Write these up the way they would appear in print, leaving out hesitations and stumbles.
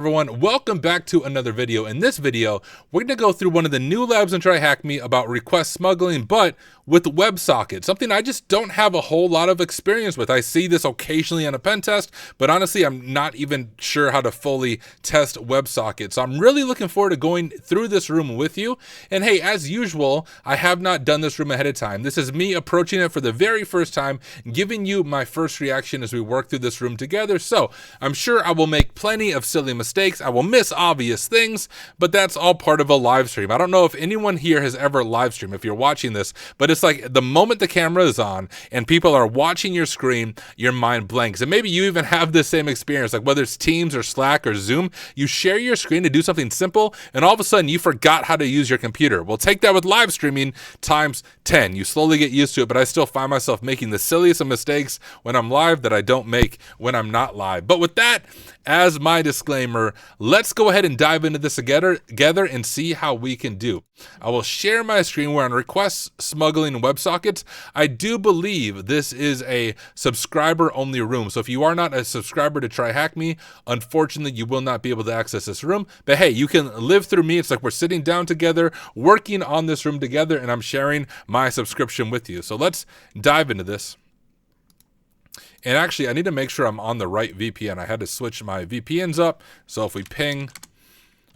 Everyone, welcome back to another video. In this video, we're going to go through one of the new labs in TryHackMe about request smuggling, but with WebSockets, something I just don't have a whole lot of experience with. I see this occasionally on a pen test, but honestly, I'm not even sure how to fully test WebSockets. So I'm really looking forward to going through this room with you. And hey, as usual, I have not done this room ahead of time. This is me approaching it for the very first time, giving you my first reaction as we work through this room together. So I'm sure I will make plenty of silly mistakes. I will miss obvious things, but that's all part of a live stream. I don't know if anyone here has ever live streamed, if you're watching this, but it's like the moment the camera is on and people are watching your screen, your mind blanks. And maybe you even have the same experience, like whether it's Teams or Slack or Zoom, you share your screen to do something simple and all of a sudden you forgot how to use your computer. Well, take that with live streaming times 10. You slowly get used to it, but I still find myself making the silliest of mistakes when I'm live that I don't make when I'm not live. But with that as my disclaimer, let's go ahead and dive into this together and see how we can do. I will share my screen. We're on request smuggling WebSockets. I do believe this is a subscriber only room. So if you are not a subscriber to TryHackMe, unfortunately, you will not be able to access this room. But hey, you can live through me. It's like we're sitting down together, working on this room together, and I'm sharing my subscription with you. So let's dive into this. And actually, I need to make sure I'm on the right VPN. I had to switch my VPNs up. So if we ping,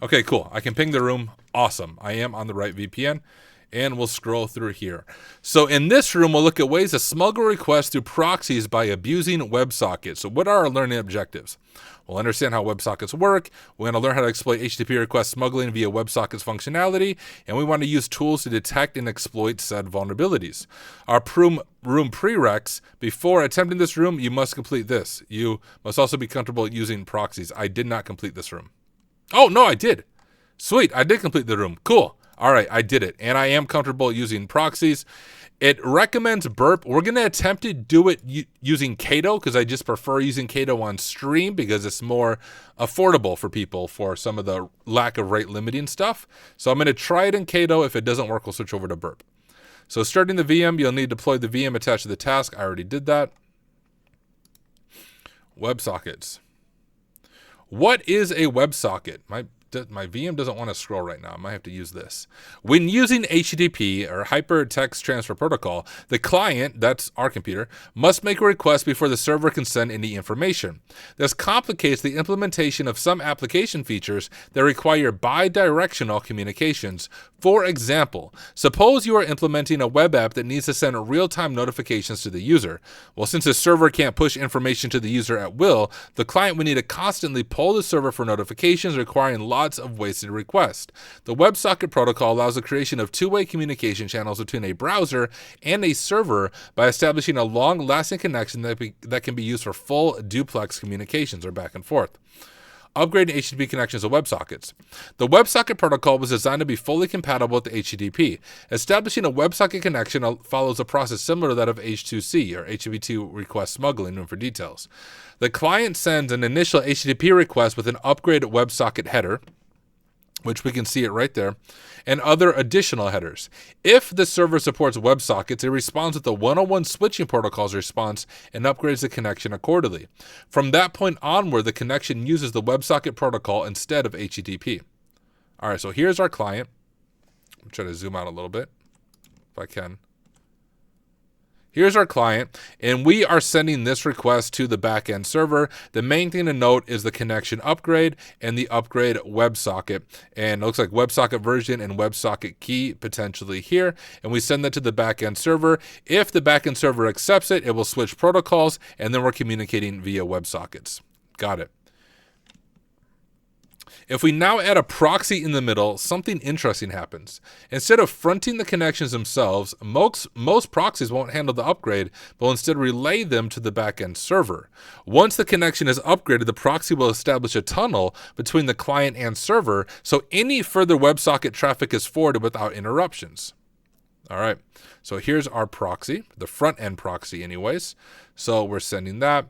okay, cool. I can ping the room. Awesome. I am on the right VPN. And we'll scroll through here. So in this room, we'll look at ways to smuggle requests through proxies by abusing WebSockets. So what are our learning objectives? We'll understand how WebSockets work. We're going to learn how to exploit HTTP request smuggling via WebSockets functionality. And we want to use tools to detect and exploit said vulnerabilities. Our room prereqs: before attempting this room, you must complete this. You must also be comfortable using proxies. I did not complete this room. Oh, no, I did. Sweet, I did complete the room. Cool. All right, I did it, and I am comfortable using proxies. It recommends burp. We're going to attempt to do it using Cato because I just prefer using Cato on stream because it's more affordable for people for some of the lack of rate limiting stuff. So I'm going to try it in Cato. If it doesn't work, we'll switch over to burp. So starting the VM, you'll need to deploy the VM attached to the task. I already did that. WebSockets. What is a WebSocket? My VM doesn't want to scroll right now. I might have to use this. When using HTTP or Hypertext Transfer Protocol, the client, that's our computer, must make a request before the server can send any information. This complicates the implementation of some application features that require bidirectional communications. For example, suppose you are implementing a web app that needs to send real-time notifications to the user. Well, since the server can't push information to the user at will, the client would need to constantly poll the server for notifications, requiring lots of wasted requests. The WebSocket protocol allows the creation of two-way communication channels between a browser and a server by establishing a long-lasting connection that can be used for full duplex communications or back and forth. Upgrading HTTP connections to WebSockets. The WebSocket protocol was designed to be fully compatible with HTTP. Establishing a WebSocket connection follows a process similar to that of H2C, or HTTP2 request smuggling, for details. The client sends an initial HTTP request with an upgraded WebSocket header, which we can see it right there, and other additional headers. If the server supports WebSockets, it responds with the 101 switching protocol's response and upgrades the connection accordingly. From that point onward, the connection uses the WebSocket protocol instead of HTTP. All right, so here's our client. I'm trying to zoom out a little bit, if I can. Here's our client, and we are sending this request to the backend server. The main thing to note is the connection upgrade and the upgrade WebSocket. And it looks like WebSocket version and WebSocket key potentially here. And we send that to the backend server. If the backend server accepts it, it will switch protocols, and then we're communicating via WebSockets. Got it. If we now add a proxy in the middle, something interesting happens. Instead of fronting the connections themselves, most proxies won't handle the upgrade, but will instead relay them to the backend server. Once the connection is upgraded, the proxy will establish a tunnel between the client and server, so any further WebSocket traffic is forwarded without interruptions. All right, so here's our proxy, the front end proxy anyways. So we're sending that.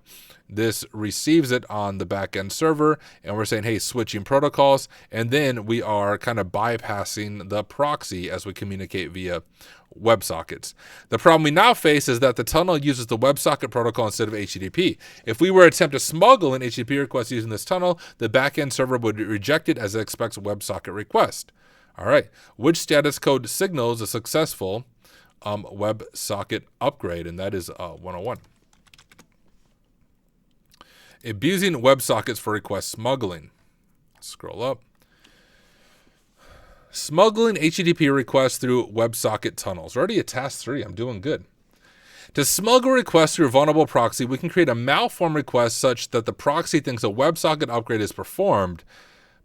This receives it on the backend server, and we're saying, hey, switching protocols. And then we are kind of bypassing the proxy as we communicate via WebSockets. The problem we now face is that the tunnel uses the WebSocket protocol instead of HTTP. If we were to attempt to smuggle an HTTP request using this tunnel, the backend server would reject it as it expects a WebSocket request. All right, which status code signals a successful WebSocket upgrade? And that is 101. Abusing WebSockets for request smuggling. Scroll up. Smuggling HTTP requests through WebSocket tunnels. We're already at task 3. I'm doing good. To smuggle requests through a vulnerable proxy, we can create a malform request such that the proxy thinks a WebSocket upgrade is performed,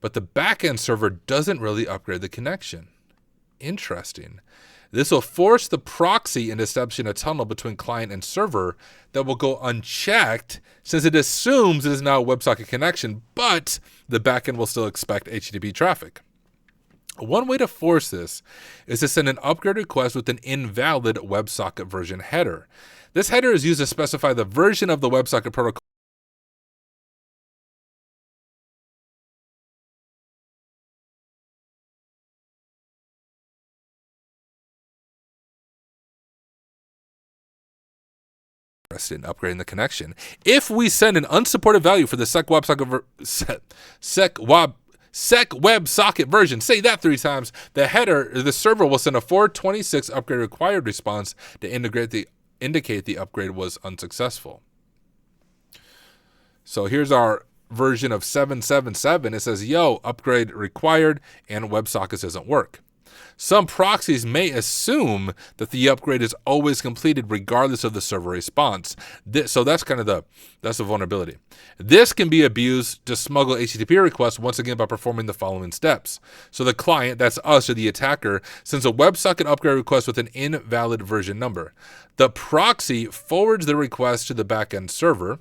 but the backend server doesn't really upgrade the connection. Interesting. This will force the proxy into establishing a tunnel between client and server that will go unchecked since it assumes it is now a WebSocket connection, but the backend will still expect HTTP traffic. One way to force this is to send an upgrade request with an invalid WebSocket version header. This header is used to specify the version of the WebSocket protocol in upgrading the connection. If we send an unsupported value for the sec WebSocket version, say that 3 times, the server will send a 426 upgrade required response to indicate the upgrade was unsuccessful. So here's our version of 777. It says, yo, upgrade required, and WebSockets doesn't work. Some proxies may assume that the upgrade is always completed regardless of the server response. So that's the vulnerability. This can be abused to smuggle HTTP requests once again by performing the following steps. So the client, that's us or the attacker, sends a WebSocket upgrade request with an invalid version number. The proxy forwards the request to the backend server.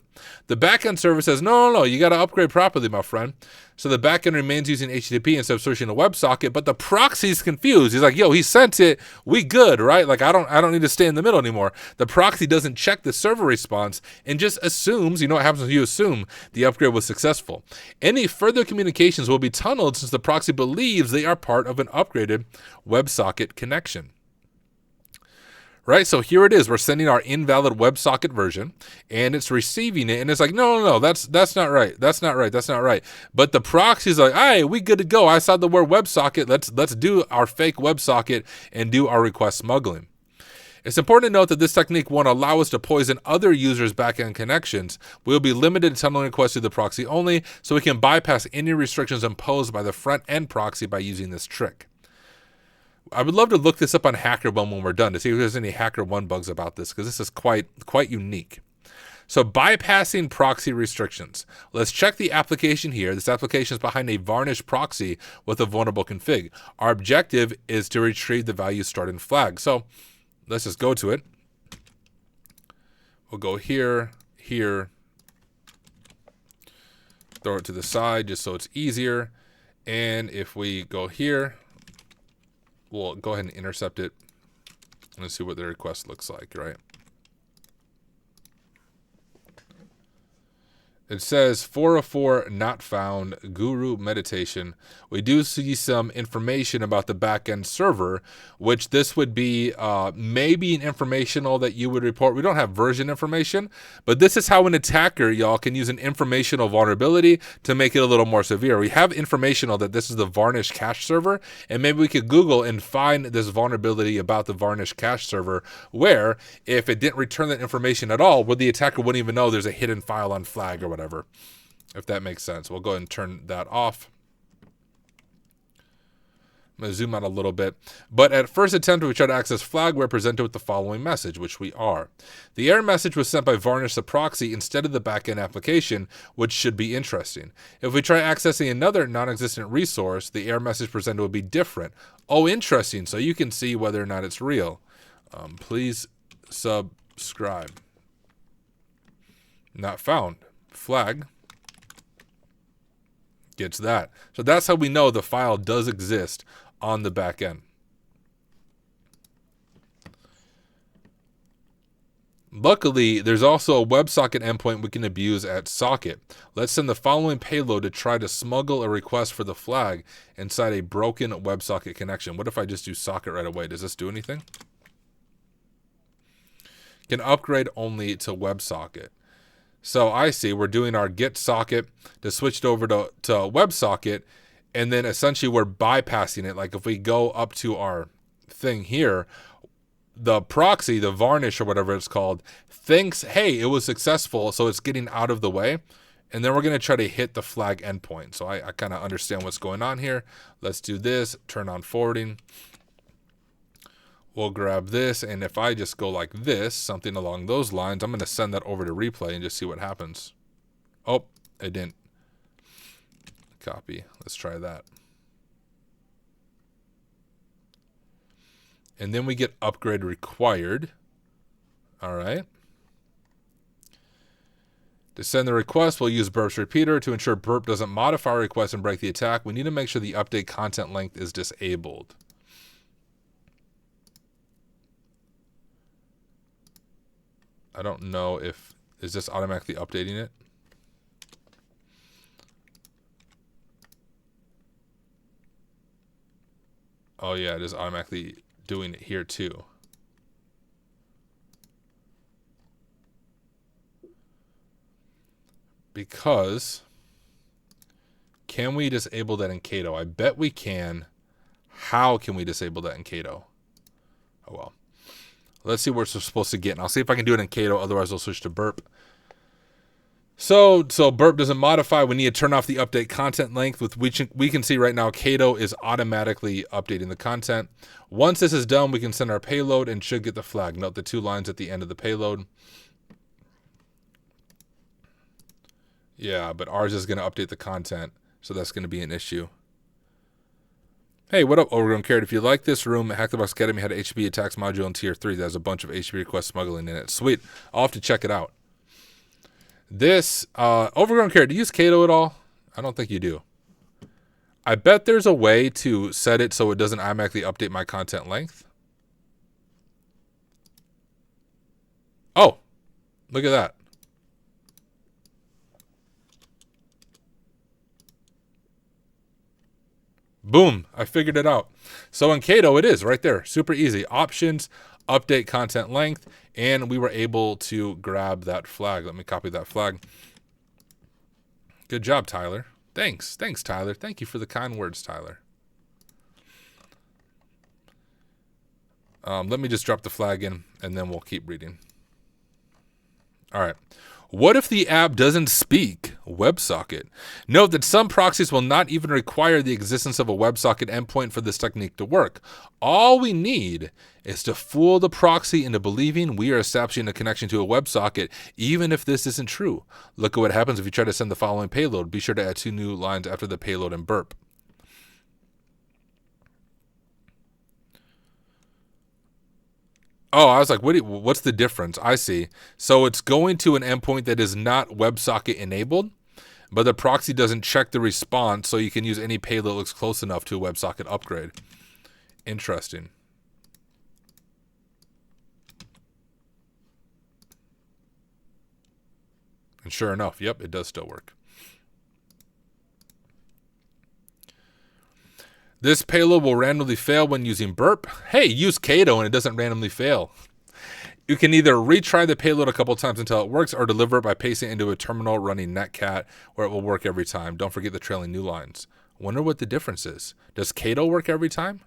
The backend server says, no, you got to upgrade properly, my friend. So the backend remains using HTTP instead of searching a WebSocket, but the proxy's confused. He's like, yo, he sent it. We good, right? Like, I don't need to stay in the middle anymore. The proxy doesn't check the server response and just assumes, you know what happens when you assume the upgrade was successful. Any further communications will be tunneled since the proxy believes they are part of an upgraded WebSocket connection. Right, so here it is. We're sending our invalid WebSocket version, and it's receiving it, and it's like, no, that's not right. That's not right. But the proxy's like, hey, we good to go. I saw the word WebSocket. Let's do our fake WebSocket and do our request smuggling. It's important to note that this technique won't allow us to poison other users' backend connections. We'll be limited to tunneling requests to the proxy only, so we can bypass any restrictions imposed by the front-end proxy by using this trick. I would love to look this up on HackerOne when we're done to see if there's any HackerOne bugs about this, because this is quite unique. So bypassing proxy restrictions. Let's check the application here. This application is behind a varnished proxy with a vulnerable config. Our objective is to retrieve the value stored in flag. So let's just go to it. We'll go here, throw it to the side just so it's easier. And if we go here, we'll go ahead and intercept it and see what the request looks like, right? It says 404 not found, guru meditation. We do see some information about the backend server, which this would be maybe an informational that you would report. We don't have version information, but this is how an attacker, y'all, can use an informational vulnerability to make it a little more severe. We have informational that this is the varnished cache server, and maybe we could Google and find this vulnerability about the varnished cache server, where if it didn't return that information at all, where the attacker wouldn't even know there's a hidden file on flag or whatever, if that makes sense. We'll go ahead and turn that off. I'm going to zoom out a little bit. But at first attempt, we try to access flag, we're presented with the following message, which we are. The error message was sent by varnish the proxy instead of the backend application, which should be interesting. If we try accessing another non-existent resource, the error message presented will be different. Oh, interesting. So you can see whether or not it's real. Please subscribe. Not found. Flag gets that. So that's how we know the file does exist on the back end. Luckily, there's also a WebSocket endpoint we can abuse at socket. Let's send the following payload to try to smuggle a request for the flag inside a broken WebSocket connection. What if I just do socket right away? Does this do anything? can upgrade only to WebSocket. So I see we're doing our get socket to switch it over to WebSocket, and then essentially we're bypassing it. Like if we go up to our thing here, the proxy, the varnish or whatever it's called, thinks, hey, it was successful, so it's getting out of the way. And then we're going to try to hit the flag endpoint. So I kind of understand what's going on here. Let's do this, turn on forwarding. We'll grab this, and if I just go like this, something along those lines, I'm going to send that over to replay and just see what happens. Oh, it didn't. Copy. Let's try that. And then we get upgrade required. All right. To send the request, we'll use burp's repeater to ensure burp doesn't modify our request and break the attack. We need to make sure the update content length is disabled. I don't know if, is this automatically updating it? Oh yeah, it is automatically doing it here too. Because, can we disable that in Cato? I bet we can. How can we disable that in Cato? Oh well. Let's see what we're supposed to get. And I'll see if I can do it in Cato, otherwise I'll switch to burp. So burp doesn't modify. We need to turn off the update content length, with which we can see right now Cato is automatically updating the content. Once this is done, we can send our payload and should get the flag. Note the 2 lines at the end of the payload. Yeah, but ours is going to update the content, so that's going to be an issue. Hey, what up, Overgrown Carrot? If you like this room, Hack the Box Academy had an HTTP attacks module in Tier 3 that has a bunch of HTTP request smuggling in it. Sweet. I'll have to check it out. This, Overgrown Carrot, do you use Cato at all? I don't think you do. I bet there's a way to set it so it doesn't automatically update my content length. Oh, look at that. Boom, I figured it out. So in Cato, it is right there. Super easy. Options, update content length, and we were able to grab that flag. Let me copy that flag. Good job, Tyler. Thanks, Tyler. Thank you for the kind words, Tyler. Let me just drop the flag in, and then we'll keep reading. All right. What if the app doesn't speak WebSocket? Note that some proxies will not even require the existence of a WebSocket endpoint for this technique to work. All we need is to fool the proxy into believing we are establishing a connection to a WebSocket, even if this isn't true. Look at what happens if you try to send the following payload. Be sure to add 2 new lines after the payload and burp. Oh, I was like, what's the difference? I see. So it's going to an endpoint that is not WebSocket enabled, but the proxy doesn't check the response, so you can use any payload that looks close enough to a WebSocket upgrade. Interesting. And sure enough, yep, it does still work. This payload will randomly fail when using burp. Hey, use Cato and it doesn't randomly fail. You can either retry the payload a couple times until it works, or deliver it by pasting it into a terminal running netcat, where it will work every time. Don't forget the trailing new lines. Wonder what the difference is. Does Cato work every time?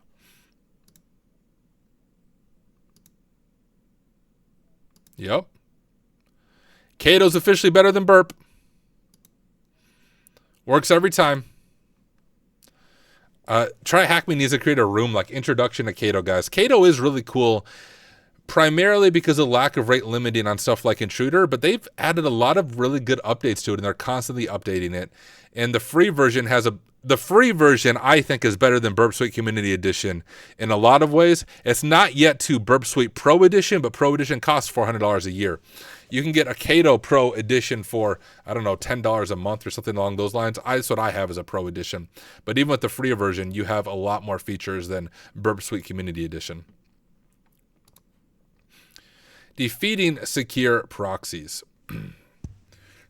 Yep. Cato's officially better than burp. Works every time. TryHackMe needs to create a room like introduction to Cato, guys. Cato is really cool, primarily because of lack of rate limiting on stuff like Intruder, but they've added a lot of really good updates to it, and they're constantly updating it. And the free version I think is better than Burp Suite Community Edition in a lot of ways. It's not yet to Burp Suite Pro Edition, but Pro Edition costs $400 a year. You can get a Cato Pro Edition for, I don't know, $10 a month or something along those lines. That's what I have as a Pro Edition. But even with the free version, you have a lot more features than Burp Suite Community Edition. Defeating secure proxies.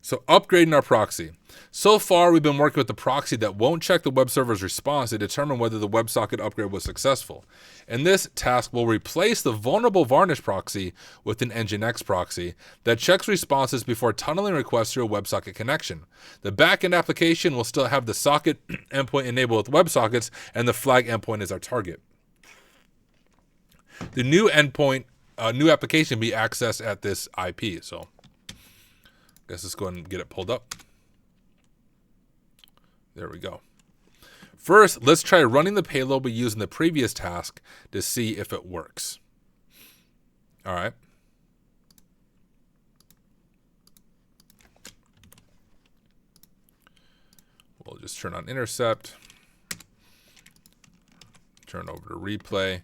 So upgrading our proxy. So far, we've been working with the proxy that won't check the web server's response to determine whether the WebSocket upgrade was successful. And this task will replace the vulnerable varnish proxy with an Nginx proxy that checks responses before tunneling requests through a WebSocket connection. The backend application will still have the socket endpoint enabled with WebSockets, and the flag endpoint is our target. The new endpoint, new application be accessed at this IP. So guess let's go ahead and get it pulled up. There we go. First, let's try running the payload we used in the previous task to see if it works. All right. We'll just turn on intercept, turn over to replay,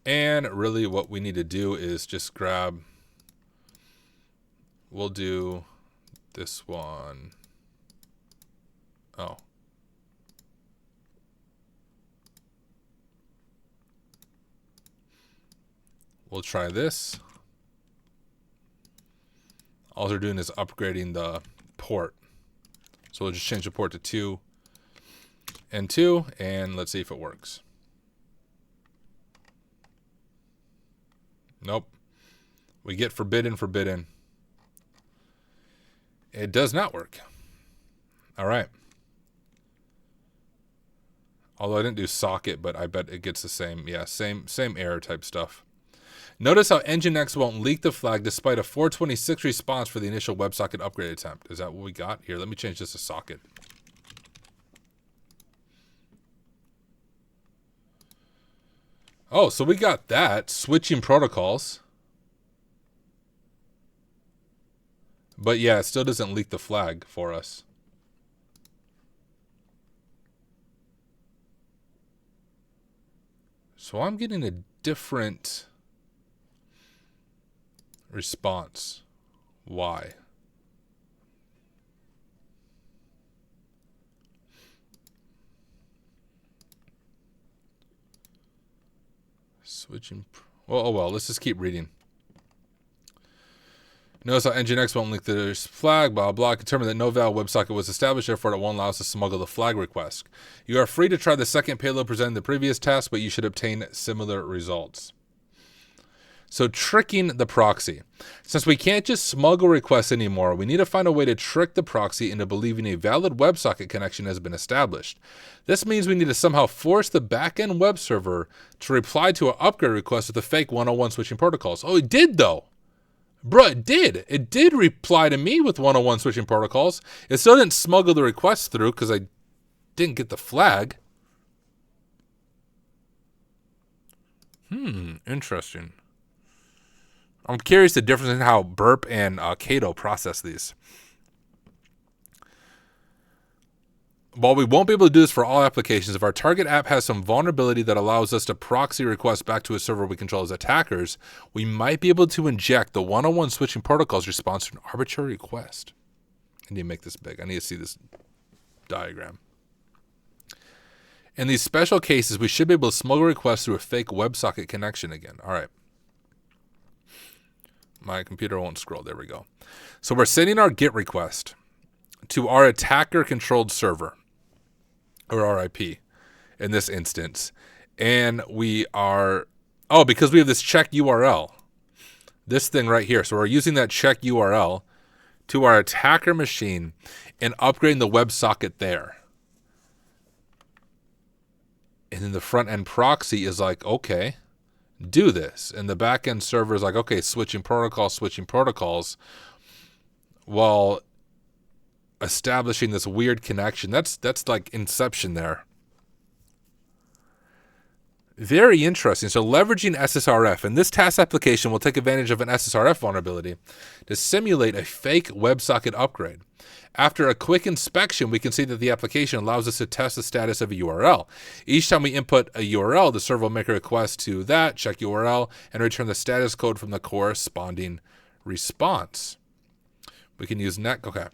and really what we need to do is just grab, we'll do this one. Oh. We'll try this. All they're doing is upgrading the port. So we'll just change the port to 2 and 2, and let's see if it works. Nope. We get forbidden, forbidden. It does not work. All right. Although I didn't do socket, but I bet it gets the same. Yeah, same error type stuff. Notice how Nginx won't leak the flag despite a 426 response for the initial WebSocket upgrade attempt. Is that what we got? Here, let me change this to socket. Oh, so we got that. Switching protocols. But yeah, it still doesn't leak the flag for us. So I'm getting a different response. Why? Switching. Oh well, let's just keep reading. Notice how Nginx won't link the flag, blah, blah. Determine that no valid WebSocket was established, therefore it won't allow us to smuggle the flag request. You are free to try the second payload presented in the previous task, but you should obtain similar results. So tricking the proxy. Since we can't just smuggle requests anymore, we need to find a way to trick the proxy into believing a valid WebSocket connection has been established. This means we need to somehow force the backend web server to reply to an upgrade request with a fake 101 switching protocols. Oh, it did though. Bruh, it did. It did reply to me with 101 switching protocols. It still didn't smuggle the request through because I didn't get the flag. Interesting. I'm curious the difference in how Burp and Cato process these. While we won't be able to do this for all applications, if our target app has some vulnerability that allows us to proxy requests back to a server we control as attackers, we might be able to inject the 101 switching protocols response to an arbitrary request. I need to make this big. I need to see this diagram. In these special cases, we should be able to smuggle requests through a fake WebSocket connection again. All right. My computer won't scroll. There we go. So we're sending our GET request to our attacker-controlled server, or our IP in this instance. And we are, because we have this check URL, this thing right here. So we're using that check URL to our attacker machine and upgrading the WebSocket there. And then the front-end proxy is like, okay, do this. And the back-end server is like, okay, switching protocols, while establishing this weird connection. That's like Inception there. Very interesting. So leveraging SSRF. And this task application will take advantage of an SSRF vulnerability to simulate a fake WebSocket upgrade. After a quick inspection, we can see that the application allows us to test the status of a URL. Each time we input a URL, the server will make a request to that check URL and return the status code from the corresponding response. We can use okay.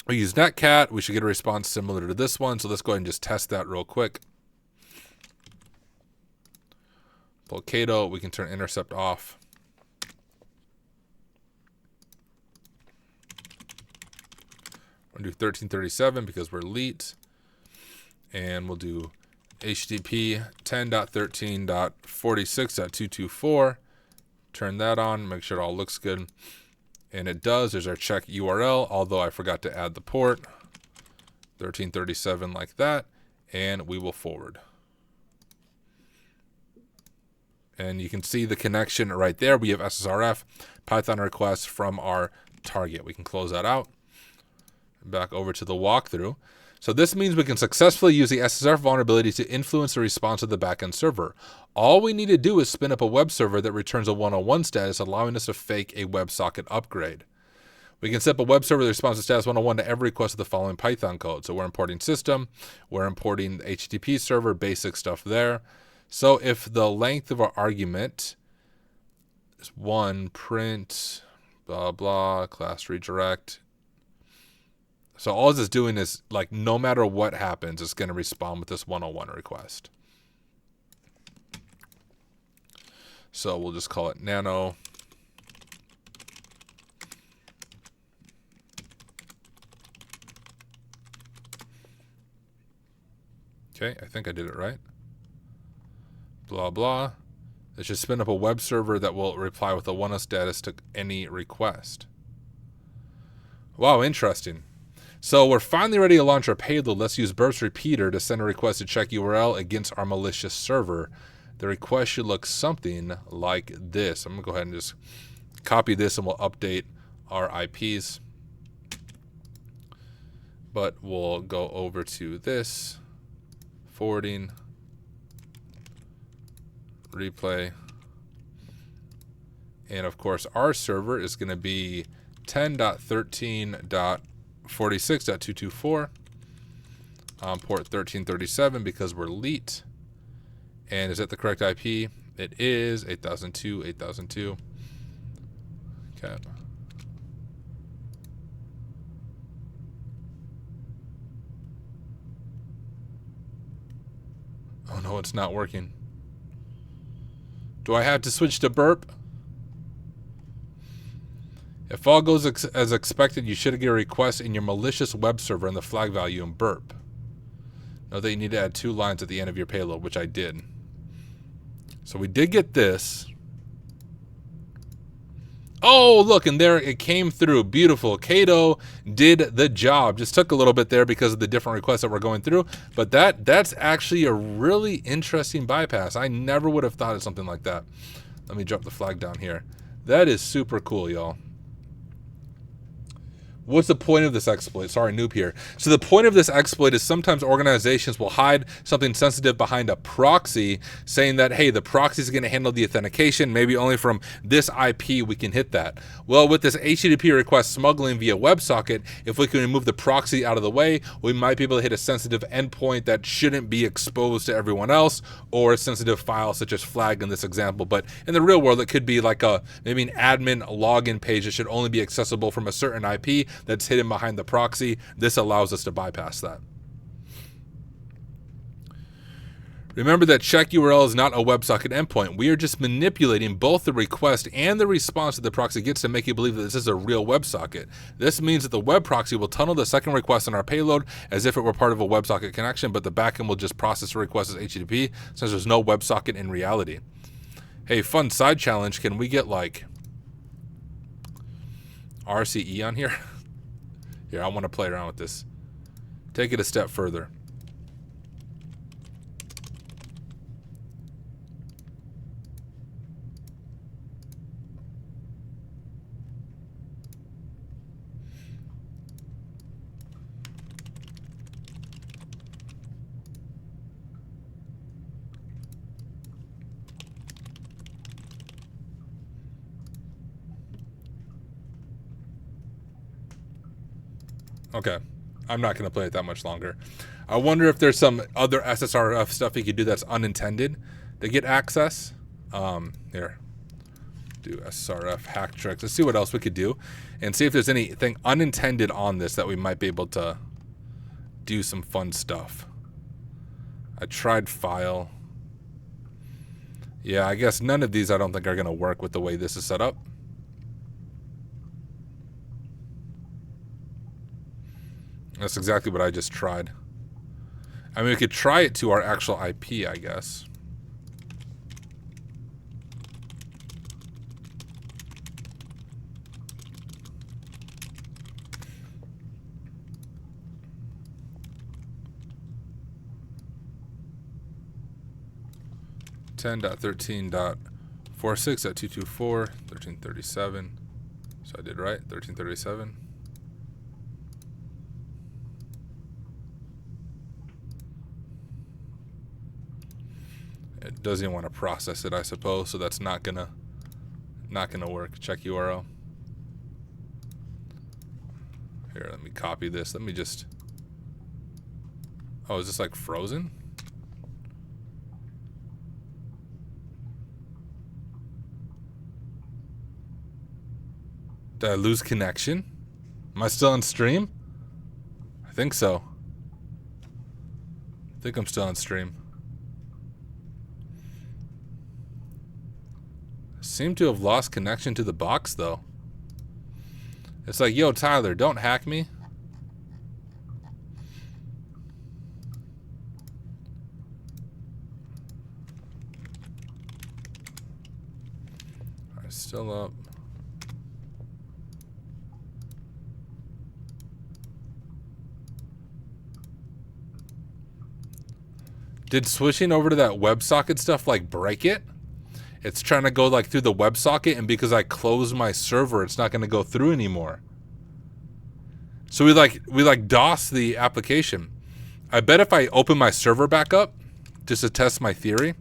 We use netcat. We should get a response similar to this one. So let's go ahead and just test that real quick. Pull Cato. We can turn intercept off. We'll do 1337 because we're elite. And we'll do HTTP 10.13.46.224. Turn that on, make sure it all looks good. And it does. There's our check URL, although I forgot to add the port. 1337 like that. And we will forward. And you can see the connection right there. We have SSRF, Python request from our target. We can close that out. Back over to the walkthrough. So this means we can successfully use the SSRF vulnerability to influence the response of the backend server. All we need to do is spin up a web server that returns a 101 status, allowing us to fake a WebSocket upgrade. We can set up a web server that responds to status 101 to every request of the following Python code. So we're importing system, we're importing the HTTP server, basic stuff there. So if the length of our argument is 1, print, blah, blah, class redirect. So all this is doing is, like, no matter what happens, it's going to respond with this 101 request. So we'll just call it nano. Okay, I think I did it right. Blah, blah. It should spin up a web server that will reply with a 101 status to any request. Wow, interesting. So we're finally ready to launch our payload. Let's use burst repeater to send a request to check URL against our malicious server. The request should look something like this. I'm going to go ahead and just copy this and we'll update our IPs. But we'll go over to this, forwarding, replay. And of course, our server is going to be 10.13.46.224 on port 1337 because we're elite. And is that the correct IP? It is 8002, 8002. Okay. Oh no, it's not working. Do I have to switch to burp? If all goes as expected, you should get a request in your malicious web server and the flag value in burp. Note that you need to add 2 lines at the end of your payload, which I did. So we did get this. Oh, look, and there it came through. Beautiful. Kato did the job. Just took a little bit there because of the different requests that we're going through. But that's actually a really interesting bypass. I never would have thought of something like that. Let me drop the flag down here. That is super cool, y'all. What's the point of this exploit? Sorry, noob here. So the point of this exploit is sometimes organizations will hide something sensitive behind a proxy, saying that, hey, the proxy is going to handle the authentication. Maybe only from this IP we can hit that. Well, with this HTTP request smuggling via WebSocket, if we can remove the proxy out of the way, we might be able to hit a sensitive endpoint that shouldn't be exposed to everyone else, or a sensitive file such as flag in this example. But in the real world, it could be like maybe an admin login page that should only be accessible from a certain IP that's hidden behind the proxy. This allows us to bypass that. Remember that check URL is not a WebSocket endpoint. We are just manipulating both the request and the response that the proxy gets to make you believe that this is a real WebSocket. This means that the web proxy will tunnel the second request on our payload as if it were part of a WebSocket connection, but the backend will just process the request as HTTP since there's no WebSocket in reality. Hey, fun side challenge. Can we get like RCE on here? Here, I want to play around with this. Take it a step further. Okay, I'm not going to play it that much longer. I wonder if there's some other SSRF stuff you could do that's unintended to get access. Here, do SSRF hack tricks. Let's see what else we could do and see if there's anything unintended on this that we might be able to do some fun stuff. I tried file. Yeah, I guess none of these I don't think are going to work with the way this is set up. That's exactly what I just tried. I mean, we could try it to our actual IP, I guess. .13.46.224.1337. So I did right, 1337. It doesn't even want to process it, I suppose, so that's not gonna work. Check URL. Here, let me copy this. Let me just... Oh, is this like frozen? Did I lose connection? Am I still on stream? I think so. I think I'm still on stream. Seem to have lost connection to the box, though. It's like, yo, Tyler, don't hack me. All right, still up. Did switching over to that WebSocket stuff like break it? It's trying to go like through the WebSocket, and because I closed my server, it's not going to go through anymore. So we like DOS the application. I bet if I open my server back up just to test my theory,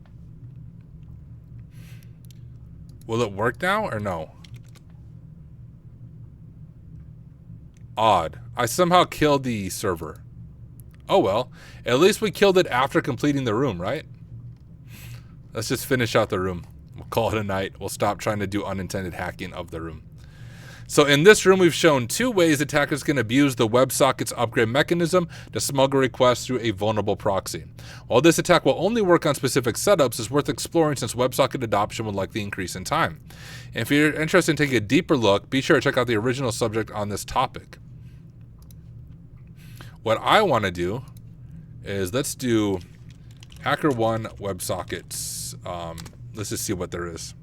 will it work now or no? Odd. I somehow killed the server. Oh well, at least we killed it after completing the room, right? Let's just finish out the room. We'll call it a night. We'll stop trying to do unintended hacking of the room. So in this room, we've shown 2 ways attackers can abuse the WebSockets upgrade mechanism to smuggle requests through a vulnerable proxy. While this attack will only work on specific setups, it's worth exploring since WebSocket adoption will likely increase in time. And if you're interested in taking a deeper look, be sure to check out the original subject on this topic. What I want to do is let's do HackerOne WebSockets. Let's just see what there is.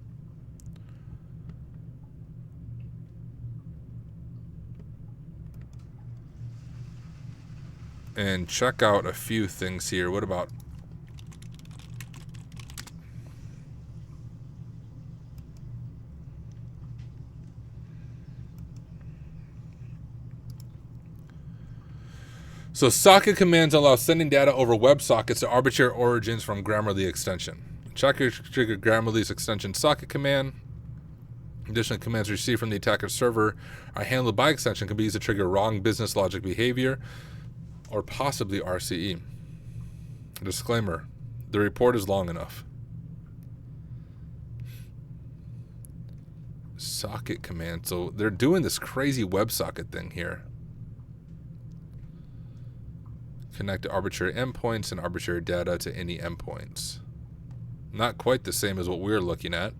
And check out a few things here. What about... So socket commands allow sending data over WebSockets to arbitrary origins from Grammarly extension. Checker trigger Grammarly's extension socket command. Additional commands received from the attacker's server are handled by extension can be used to trigger wrong business logic behavior or possibly RCE. Disclaimer, the report is long enough. Socket command. So they're doing this crazy WebSocket thing here. Connect to arbitrary endpoints and arbitrary data to any endpoints. Not quite the same as what we're looking at.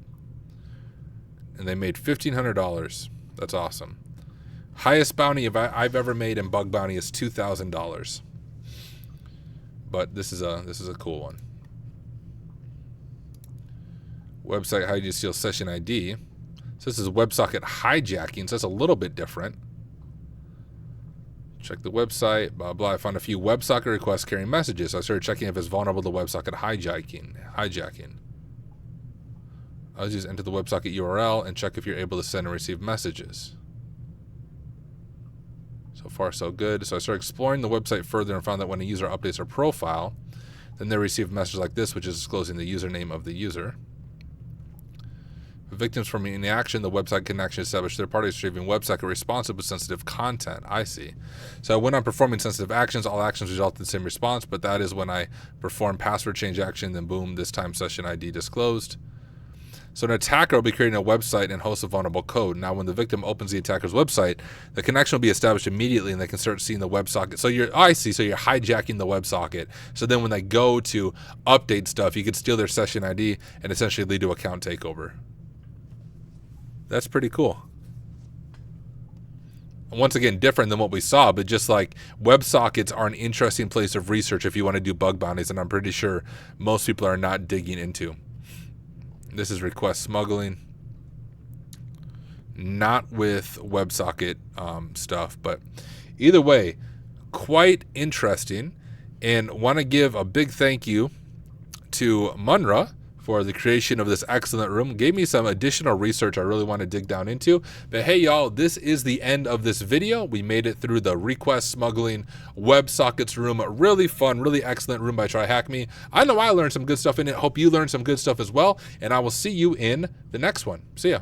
And they made $1,500. That's awesome. Highest bounty I've ever made in bug bounty is $2,000. But this is a cool one. Website, how do you steal session ID? So this is WebSocket hijacking, so that's a little bit different. Check the website, blah, blah. I found a few WebSocket requests carrying messages. So I started checking if it's vulnerable to WebSocket hijacking. I'll just enter the WebSocket URL and check if you're able to send and receive messages. So far, so good. So I started exploring the website further and found that when a user updates their profile, then they receive a message like this, which is disclosing the username of the user. Victims from inaction, the website can actually establish third parties retrieving WebSocket responsive with sensitive content. I see. So when I'm performing sensitive actions, all actions result in the same response, but that is when I perform password change action, then boom, this time session ID disclosed. So an attacker will be creating a website and host a vulnerable code. Now when the victim opens the attacker's website, the connection will be established immediately and they can start seeing the WebSocket. So you're hijacking the WebSocket. So then when they go to update stuff, you could steal their session ID and essentially lead to account takeover. That's pretty cool. once again, different than what we saw, but just like WebSockets are an interesting place of research if you want to do bug bounties, and I'm pretty sure most people are not digging into. This is request smuggling. Not with WebSocket stuff, but either way, quite interesting. And want to give a big thank you to Munra for the creation of this excellent room. Gave me some additional research I really want to dig down into. But hey, y'all, this is the end of this video. We made it through the request smuggling WebSockets room. Really fun, really excellent room by TryHackMe. I know I learned some good stuff in it. Hope you learned some good stuff as well. And I will see you in the next one. See ya.